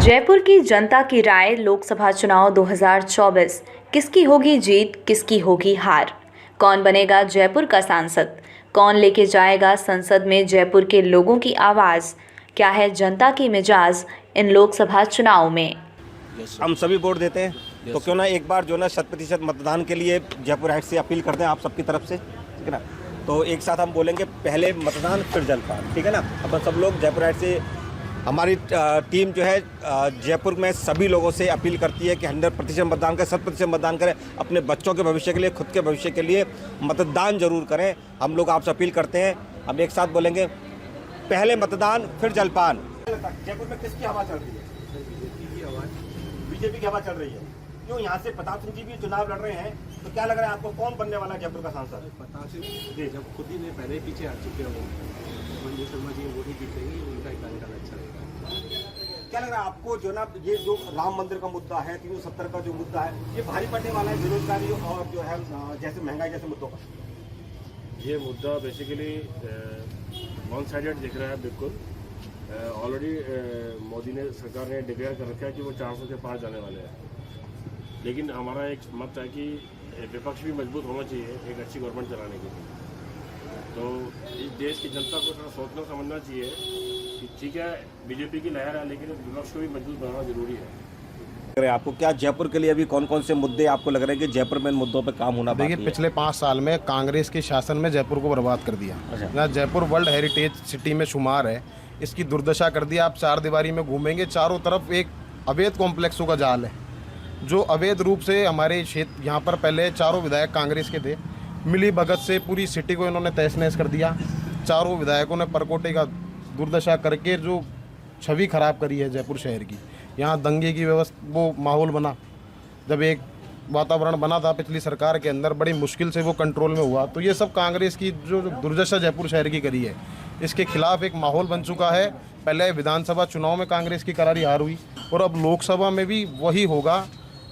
जयपुर की जनता की राय लोकसभा चुनाव 2024। किसकी होगी जीत, किसकी होगी हार? कौन बनेगा जयपुर का सांसद? कौन लेके जाएगा संसद में जयपुर के लोगों की आवाज़? क्या है जनता की मिजाज इन लोकसभा चुनाव में? हम सभी वोट देते हैं, तो क्यों ना एक बार जो ना 100% मतदान के लिए जयपुर हाइट से अपील करते हैं आप सबकी तरफ से, ठीक है ना। तो एक साथ हम बोलेंगे, पहले मतदान फिर जलपान, ठीक है ना। अपन सब लोग जयपुर हाइट से, हमारी टीम जो है जयपुर में सभी लोगों से अपील करती है कि 100% मतदान करें, 100% मतदान करें। अपने बच्चों के भविष्य के लिए, खुद के भविष्य के लिए मतदान जरूर करें। हम लोग आपसे अपील करते हैं। हम एक साथ बोलेंगे, पहले मतदान फिर जलपान। जयपुर में किसकी हवा चल रही है? बीजेपी की हवा चल रही है। क्यों? यहाँ से प्रताप सिंह जी भी चुनाव लड़ रहे हैं, तो क्या लग रहा है आपको, कौन बनने वाला है जयपुर का सांसद? प्रताप सिंह जी जब खुद ही में पहले ही पीछे हट चुके हैं, मंजू शर्मा जी वो ही जीतेंगे, उनका कार्यकाल अच्छा रहेगा। क्या लग रहा है आपको, जो ना ये जो राम मंदिर का मुद्दा है, 370 का जो मुद्दा है, ये भारी पड़ने वाला है बेरोजगारी और जो है जैसे महंगाई जैसे मुद्दों पर? ये मुद्दा बेसिकली वन साइडेड दिख रहा है। बिल्कुल ऑलरेडी मोदी ने, सरकार ने डिक्लेयर कर रखा है कि वो 400 के पार जाने वाले हैं। लेकिन हमारा एक मत है कि विपक्ष भी मजबूत होना चाहिए एक अच्छी गवर्नमेंट चलाने के लिए। तो इस देश की जनता को थोड़ा सोचना समझना चाहिए कि ठीक है बीजेपी की लहर है, लेकिन विपक्ष को भी मजबूत बनाना जरूरी है। आपको क्या जयपुर के लिए अभी कौन कौन से मुद्दे आपको लग रहे हैं कि जयपुर में इन मुद्दों पे काम होना बाकी है? देखिए, पिछले 5 साल में कांग्रेस के शासन में जयपुर को बर्बाद कर दिया। यहाँ जयपुर वर्ल्ड हेरिटेज सिटी में शुमार है, इसकी दुर्दशा कर दिया। आप 4 दीवारी में घूमेंगे, चारों तरफ एक अवैध कॉम्प्लेक्सों का जाल है, जो अवैध रूप से हमारे क्षेत्र, यहाँ पर पहले चारों विधायक कांग्रेस के थे, मिली भगत से पूरी सिटी को इन्होंने तहस नहस कर दिया। चारों विधायकों ने परकोटे का दुर्दशा करके जो छवि खराब करी है जयपुर शहर की। यहाँ दंगे की व्यवस्था, वो माहौल बना, जब एक वातावरण बना था पिछली सरकार के अंदर, बड़ी मुश्किल से वो कंट्रोल में हुआ। तो ये सब कांग्रेस की जो दुर्दशा जयपुर शहर की करी है, इसके खिलाफ एक माहौल बन चुका है। पहले विधानसभा चुनाव में कांग्रेस की करारी हार हुई, और अब लोकसभा में भी वही होगा।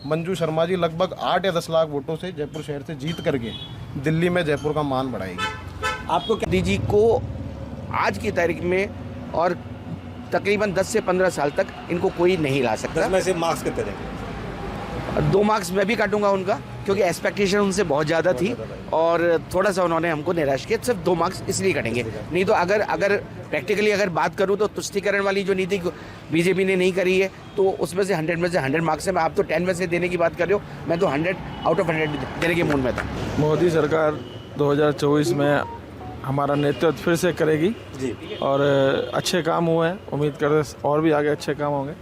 मंजू शर्मा जी लगभग 8 या 10 लाख वोटों से जयपुर शहर से जीत करके दिल्ली में जयपुर का मान बढ़ाएगी। आपको क्या मोदी जी को आज की तारीख में और तकरीबन 10 से 15 साल तक इनको कोई नहीं ला सकता। 10 में से मार्क्स कितने देंगे? 2 मार्क्स मैं भी काटूंगा उनका, क्योंकि एक्सपेक्टेशन उनसे बहुत ज़्यादा थी और थोड़ा सा उन्होंने हमको निराश किया। सिर्फ 2 मार्क्स इसलिए कटेंगे, नहीं तो अगर प्रैक्टिकली अगर बात करूं तो तुष्टिकरण वाली जो नीति बीजेपी ने नहीं करी है, तो उसमें से 100 में से 100 मार्क्स है। मैं आप तो 10 में से देने की बात कर रहे हो, मैं तो 100 आउट ऑफ 100 देने के मूड में था। मोदी सरकार 2024 में हमारा नेतृत्व फिर से करेगी जी, और अच्छे काम हुए हैं। उम्मीद करते और भी आगे अच्छे काम होंगे,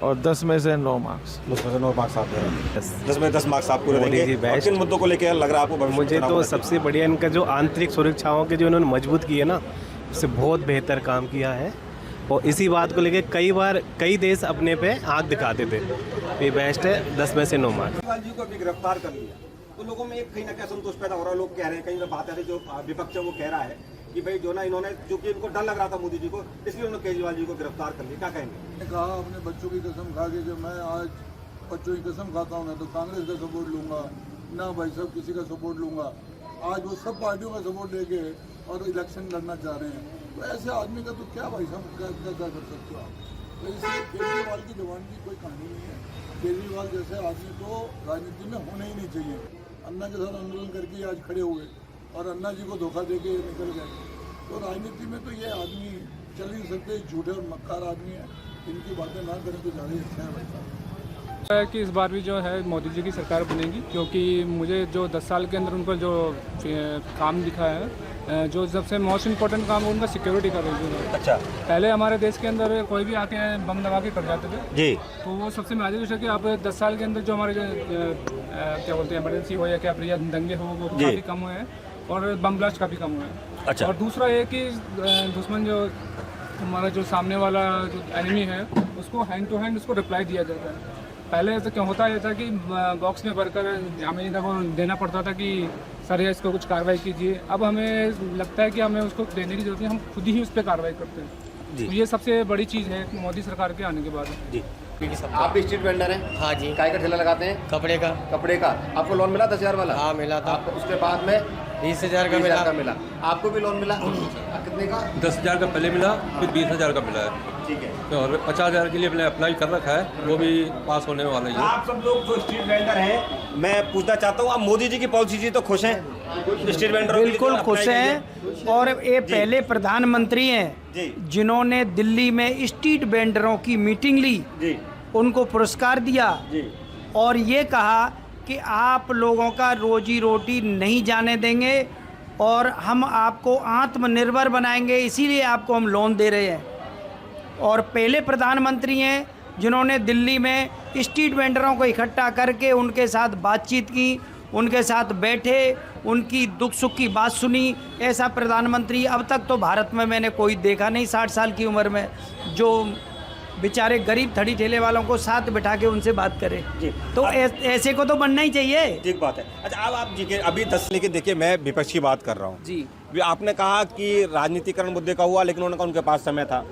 और 10 में से 9 मार्क्स। 10 में से 9 मार्क्स आप दे रहे हैं। 10 में 10 मार्क्स आप पूरे देंगे। और किन मुद्दों को लेकर लग रहा है आपको? मुझे तो सबसे बढ़िया इनका जो आंतरिक सुरक्षाओं के जो इन्होंने मजबूत किए ना, उससे बहुत बेहतर काम किया है। और इसी बात को लेकर कई बार कई देश अपने पे आँख दिखाते थे। ये बेस्ट है, 10 में से 9 मार्क्स। केजरीवाल जी को भी गिरफ्तार कर लिया, तो लोगों में एक कहीं ना कहीं संतोष पैदा हो रहा है। लोग कह रहे हैं, कहीं ना बात है, जो विपक्ष है वो कह रहा है कि भाई जो ना इन्होंने, क्योंकि इनको डर लग रहा था मोदी जी को, इसलिए उन्होंने केजरीवाल जी को गिरफ्तार कर लिया। क्या कहेंगे? मैंने कहा अपने बच्चों की कसम खा के कि मैं आज बच्चों की कसम खाता हूँ, ना तो कांग्रेस का सपोर्ट लूँगा, ना भाई साहब किसी का सपोर्ट लूँगा। आज वो सब पार्टियों का सपोर्ट लेके और इलेक्शन लड़ना चाह रहे हैं, तो ऐसे आदमी का तो क्या भाई साहब क्या कर सकते हो आप? तो इसलिए केजरीवाल की जवान की कोई कहानी नहीं है। केजरीवाल जैसे आदमी तो राजनीति में होने ही नहीं चाहिए। अन्ना के साथ आंदोलन करके आज खड़े हुए और अन्ना जी को धोखा दे के निकल गए। तो राजनीति में तो ये आदमी चल नहीं सकते, झूठे और मक्कार आदमी है। इनकी बातें ना करें तो ज़्यादा अच्छा है भाई साहब। कि इस बार भी जो है मोदी जी की सरकार बनेगी, क्योंकि मुझे जो 10 साल के अंदर उनका जो काम दिखा है, जो सबसे मोस्ट इम्पोर्टेंट काम है उनका सिक्योरिटी का है। अच्छा, पहले हमारे देश के अंदर कोई भी आके बम लगा के कर जाते थे जी, तो वो सबसे मेजर विषय कि आप 10 साल के अंदर जो हमारे जो क्या बोलते हैं इमरजेंसी हो या क्या दंगे हो, वो काफ़ी कम हुए हैं और बम ब्लास्ट काफ़ी कम हुए हैं। अच्छा, और दूसरा ये कि दुश्मन जो हमारा जो सामने वाला जो एनिमी है, उसको हैंड टू हैंड उसको रिप्लाई दिया जाता है। पहले ऐसा क्या होता था कि बॉक्स में भरकर हमें को देना पड़ता था कि सर ये इसको कुछ कार्रवाई कीजिए। अब हमें लगता है कि हमें उसको देने की जरूरत नहीं, हम खुद ही उस पर कार्रवाई करते हैं। तो ये सबसे बड़ी चीज़ है मोदी सरकार के आने के बाद जी। आप भी स्ट्रीट वेंडर हैं? हाँ जी। काय का ठेला लगाते हैं? कपड़े का। आपको लोन मिला 10,000 वाला? हाँ मिला था। उसके बाद में 20,000 का मिला। आपको भी लोन मिला? कितने का? 10,000 का पहले मिला, फिर 20,000 का मिला है। ठीक है। तो और 50,000 के लिए अपने अप्लाई कर रखा है, वो भी पास होने वाला ही है। आप सब लोग जो स्ट्रीट वेंडर हैं, मैं पूछना चाहता हूँ, आप मोदी जी की पॉलिसी से तो खुश हैं? स्ट्रीट वेंडर बिल्कुल खुश हैं, और ये पहले प्रधानमंत्री हैं जिन्होंने दिल्ली में स्ट्रीट वेंडरों की मीटिंग ली, उनको पुरस्कार दिया और ये कहा कि आप लोगों का रोजी रोटी नहीं जाने देंगे और हम आपको आत्मनिर्भर बनाएंगे, इसीलिए आपको हम लोन दे रहे हैं। और पहले प्रधानमंत्री हैं जिन्होंने दिल्ली में स्ट्रीट वेंडरों को इकट्ठा करके उनके साथ बातचीत की, उनके साथ बैठे, उनकी दुख सुख की बात सुनी। ऐसा प्रधानमंत्री अब तक तो भारत में मैंने कोई देखा नहीं 60 साल की उम्र में, जो बेचारे गरीब थड़ी ठेले वालों को साथ बिठा के उनसे बात करे। तो ऐसे को तो बनना ही चाहिए। ठीक बात है। अच्छा, अब आप जी के अभी 10 लेके देखिए, मैं विपक्ष की बात कर रहा हूँ जी। आपने कहा कि राजनीतिकरण मुद्दे का हुआ, लेकिन उन्होंने कहा उनके पास समय था।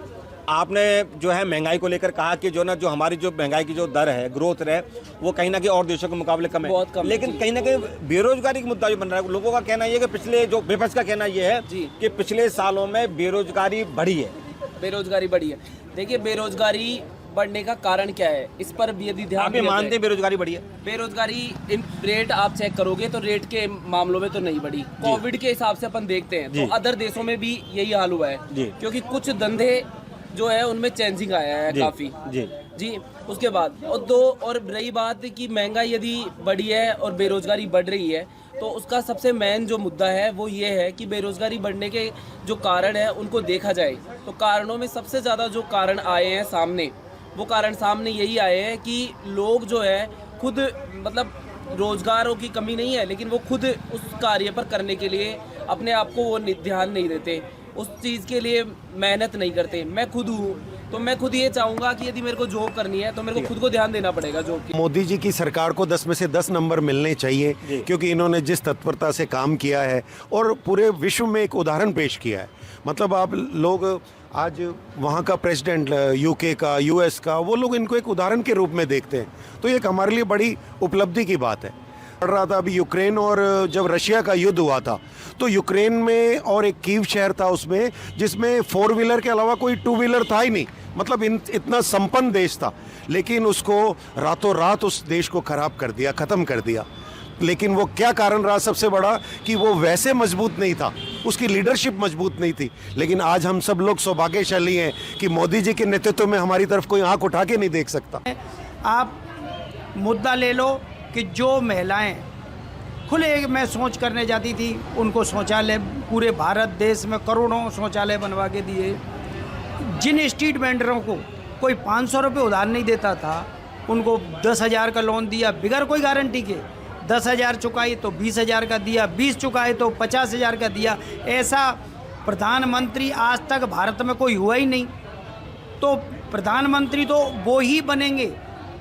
आपने जो है महंगाई को लेकर कहा कि जो ना जो हमारी जो महंगाई की जो दर है, ग्रोथ है, वो कहीं ना कहीं और देशों के मुकाबले कम है, बहुत कम। लेकिन कहीं ना कहीं बेरोजगारी का मुद्दा जो बन रहा है, लोगों का कहना ये है कि पिछले जो विपक्ष का कहना ये है कि पिछले सालों में बेरोजगारी बढ़ी है। बेरोजगारी बढ़ी है। देखिए, बेरोजगारी बढ़ने का कारण क्या है, इस पर भी यदि ध्यान आप ये मानते हैं बेरोजगारी बढ़ी है? बेरोजगारी इन रेट आप चेक करोगे तो रेट के मामलों में तो नहीं बढ़ी। कोविड के हिसाब से अपन देखते हैं तो अदर देशों में भी यही हाल हुआ है, क्योंकि कुछ धंधे जो है उनमें चेंजिंग आया है काफी जी। उसके बाद और रही बात कि महंगाई यदि बढ़ी है और बेरोजगारी बढ़ रही है, तो उसका सबसे मेन जो मुद्दा है वो ये है कि बेरोजगारी बढ़ने के जो कारण है उनको देखा जाए तो कारणों में सबसे ज़्यादा जो कारण आए हैं सामने, वो कारण सामने यही आए हैं कि लोग जो है खुद, मतलब रोजगारों की कमी नहीं है, लेकिन वो खुद उस कार्य पर करने के लिए अपने आप को वो ध्यान नहीं देते, उस चीज़ के लिए मेहनत नहीं करते। मैं खुद हूँ, तो मैं खुद ये चाहूँगा कि यदि मेरे को जॉब करनी है तो मेरे को खुद को ध्यान देना पड़ेगा जॉब की। मोदी जी की सरकार को 10 में से 10 नंबर मिलने चाहिए, क्योंकि इन्होंने जिस तत्परता से काम किया है और पूरे विश्व में एक उदाहरण पेश किया है। मतलब आप लोग आज वहाँ का प्रेसिडेंट यूके का, यूएस का, वो लोग इनको एक उदाहरण के रूप में देखते हैं, तो ये एक हमारे लिए बड़ी उपलब्धि की बात है। पढ़ रहा था अभी यूक्रेन और जब रशिया का युद्ध हुआ था, तो यूक्रेन में और एक कीव शहर था उसमें, जिसमें 4 व्हीलर के अलावा कोई 2 व्हीलर था ही नहीं। मतलब इतना संपन्न देश था, लेकिन उसको रातों रात उस देश को खराब कर दिया, ख़त्म कर दिया। लेकिन वो क्या कारण रहा सबसे बड़ा, कि वो वैसे मजबूत नहीं था, उसकी लीडरशिप मजबूत नहीं थी। लेकिन आज हम सब लोग सौभाग्यशाली हैं कि मोदी जी के नेतृत्व में हमारी तरफ कोई आंख उठा के नहीं देख सकता। आप मुद्दा ले लो कि जो महिलाएं खुले में शौच करने जाती थी, उनको शौचालय पूरे भारत देश में करोड़ों शौचालय बनवा के दिए। जिन स्ट्रीट वेंडरों को कोई 500 रुपये उधार नहीं देता था, उनको 10,000 का लोन दिया बिगर कोई गारंटी के। 10,000 चुकाई तो 20,000 का दिया, 20 चुकाए तो 50,000 का दिया। ऐसा प्रधानमंत्री आज तक भारत में कोई हुआ ही नहीं। तो प्रधानमंत्री तो वो ही बनेंगे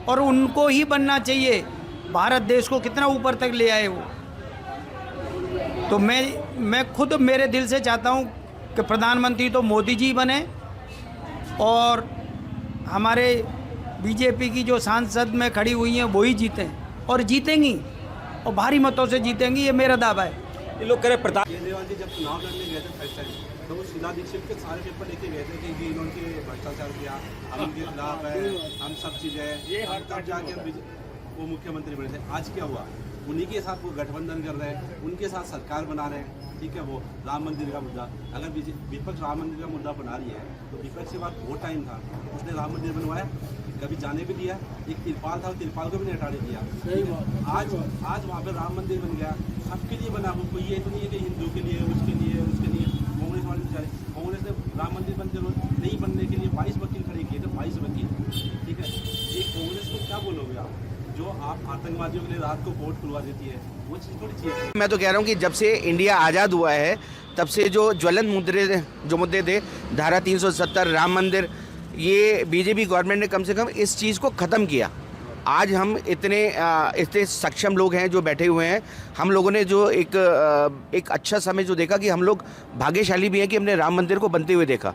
और उनको ही बनना चाहिए। भारत देश को कितना ऊपर तक ले आए वो। तो मैं खुद मेरे दिल से चाहता हूँ कि प्रधानमंत्री तो मोदी जी बने और हमारे बीजेपी की जो सांसद में खड़ी हुई हैं वही जीतें, और जीतेंगी और भारी मतों से जीतेंगी, ये मेरा दावा है। ये लोग कह रहे प्रताप केजरीवाल जी जब चुनाव लड़ने गए थे फर्स्ट टाइम, तो वो शीला दीक्षित के सारे पेपर लेके गए थे कि इन्होंने भ्रष्टाचार किया, हम उनके खिलाफ है, हम सब चीज़ें हैं, तब जाके वो मुख्यमंत्री बने थे। आज क्या हुआ, उन्हीं के साथ वो गठबंधन कर रहे हैं, उनके साथ सरकार बना रहे हैं। ठीक है, वो राम मंदिर का मुद्दा, अगर विपक्ष राम मंदिर का मुद्दा बना रही है तो विपक्ष के बाद बहुत टाइम था, उसने राम मंदिर बनवाया, कभी जाने भी दिया। एक तिरपाल था, तिरपाल को भी नहीं हटाने दिया। आज वहाँ पे राम मंदिर बन गया, सबके लिए बना। वो कोई ये तो नहीं है कि हिंदू के लिए, उसके लिए, उसके लिए। कांग्रेस वाले बेचारे, कांग्रेस ने राम मंदिर नहीं बनने के लिए 22 वकील खड़े किए थे, 22 वकील। ठीक है, ये कांग्रेस को क्या बोलोगे आप, जो आप आतंकवादियों के लिए रात को कोर्ट खुलवा देती है, वो चीज़ थोड़ी चीज़ है। मैं तो कह रहा हूँ कि जब से इंडिया आज़ाद हुआ है तब से जो ज्वलंत मुद्दे थे, धारा 370, राम मंदिर, ये बीजेपी गवर्नमेंट ने कम से कम इस चीज़ को ख़त्म किया। आज हम इतने सक्षम लोग हैं जो बैठे हुए हैं। हम लोगों ने जो एक अच्छा समय जो देखा, कि हम लोग भाग्यशाली भी हैं कि हमने राम मंदिर को बनते हुए देखा।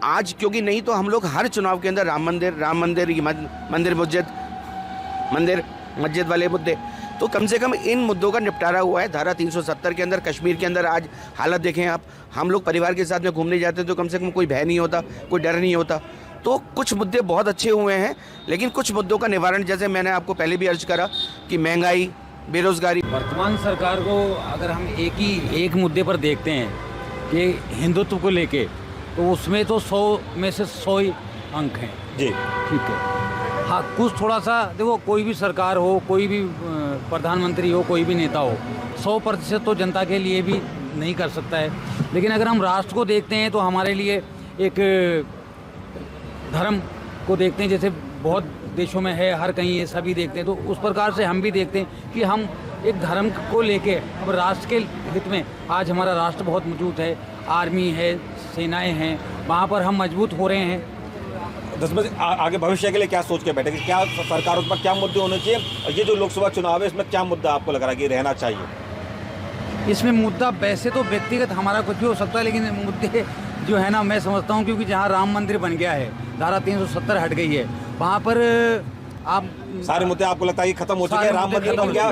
आज क्योंकि नहीं तो हम लोग हर चुनाव के अंदर राम मंदिर मस्जिद वाले मुद्दे, तो कम से कम इन मुद्दों का निपटारा हुआ है। धारा 370 के अंदर, कश्मीर के अंदर आज हालत देखें आप, हम लोग परिवार के साथ में घूमने जाते हैं तो कम से कम कोई भय नहीं होता, कोई डर नहीं होता। तो कुछ मुद्दे बहुत अच्छे हुए हैं, लेकिन कुछ मुद्दों का निवारण, जैसे मैंने आपको पहले भी अर्ज करा कि महंगाई, बेरोजगारी। वर्तमान सरकार को अगर हम एक मुद्दे पर देखते हैं कि हिंदुत्व को लेके, तो उसमें तो 100 में से 100 ही अंक हैं जी, ठीक है। हाँ, कुछ थोड़ा सा देखो, कोई भी सरकार हो, कोई भी प्रधानमंत्री हो, कोई भी नेता हो, 100% तो जनता के लिए भी नहीं कर सकता है। लेकिन अगर हम राष्ट्र को देखते हैं तो हमारे लिए एक धर्म को देखते हैं, जैसे बहुत देशों में है, हर कहीं ये सभी देखते हैं, तो उस प्रकार से हम भी देखते हैं कि हम एक धर्म को लेके अब राष्ट्र के हित में आज हमारा राष्ट्र बहुत मजबूत है, आर्मी है, सेनाएं हैं, वहाँ पर हम मजबूत हो रहे हैं। आगे भविष्य के लिए क्या सोच के बैठे, क्या सरकारों पर क्या मुद्दे होने चाहिए, ये जो लोकसभा चुनाव है इसमें क्या मुद्दा आपको लग रहा है कि रहना चाहिए? इसमें मुद्दा वैसे तो व्यक्तिगत हमारा कुछ भी हो सकता है, लेकिन मुद्दे जो है ना, मैं समझता हूँ क्योंकि जहाँ राम मंदिर बन गया है, धारा 370 हट गई है, वहाँ पर आप सारे मुद्दे आपको लगता है कि खत्म हो चुके हैं, राम मंदिर बन गया,